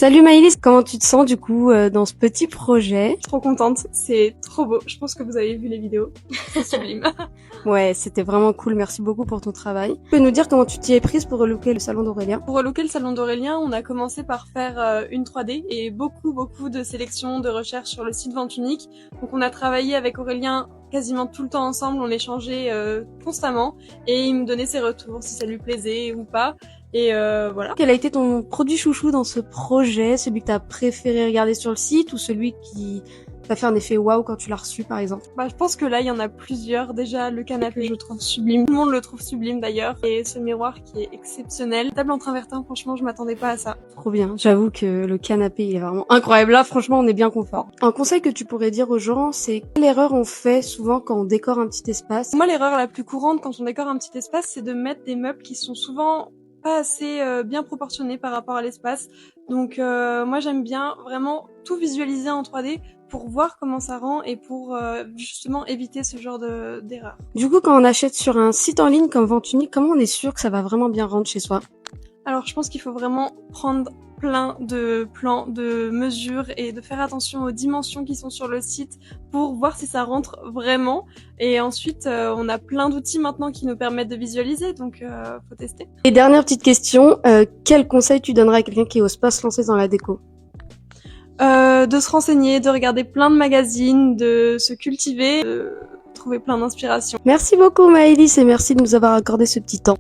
Salut Maëlys, comment tu te sens du coup dans ce petit projet? Trop contente, c'est trop beau. Je pense que vous avez vu les vidéos. C'est sublime. Ouais, c'était vraiment cool, merci beaucoup pour ton travail. Tu peux nous dire comment tu t'y es prise pour relooker le salon d'Aurélien? Pour relooker le salon d'Aurélien, on a commencé par faire une 3D et beaucoup de sélections, de recherches sur le site Vente Unique. Donc on a travaillé avec Aurélien quasiment tout le temps ensemble, on échangeait constamment et il me donnait ses retours, si ça lui plaisait ou pas. Et voilà. Quel a été ton produit chouchou dans ce projet? Celui que t'as préféré regarder sur le site ou celui qui t'a fait un effet waouh quand tu l'as reçu par exemple? Je pense que là, il y en a plusieurs. Déjà, le canapé, je le trouve sublime. Tout le monde le trouve sublime d'ailleurs. Et ce miroir qui est exceptionnel. La table en travertin, franchement, je m'attendais pas à ça. Trop bien, j'avoue que le canapé il est vraiment incroyable. Là franchement on est bien confort. Un conseil que tu pourrais dire aux gens, c'est quelle erreur on fait souvent quand on décore un petit espace? Pour moi, l'erreur la plus courante quand on décore un petit espace, c'est de mettre des meubles qui sont souvent pas assez bien proportionnés par rapport à l'espace. Donc moi, j'aime bien vraiment tout visualiser en 3D pour voir comment ça rend et pour justement éviter ce genre d'erreur. Du coup quand on achète sur un site en ligne comme Vente Unique, comment on est sûr que ça va vraiment bien rendre chez soi? Alors je pense qu'il faut vraiment prendre plein de plans, de mesures et de faire attention aux dimensions qui sont sur le site pour voir si ça rentre vraiment. Et ensuite, on a plein d'outils maintenant qui nous permettent de visualiser, donc faut tester. Et dernière petite question, quel conseil tu donnerais à quelqu'un qui ose pas se lancer dans la déco? De se renseigner, de regarder plein de magazines, de se cultiver, de trouver plein d'inspiration. Merci beaucoup Maëlys et merci de nous avoir accordé ce petit temps.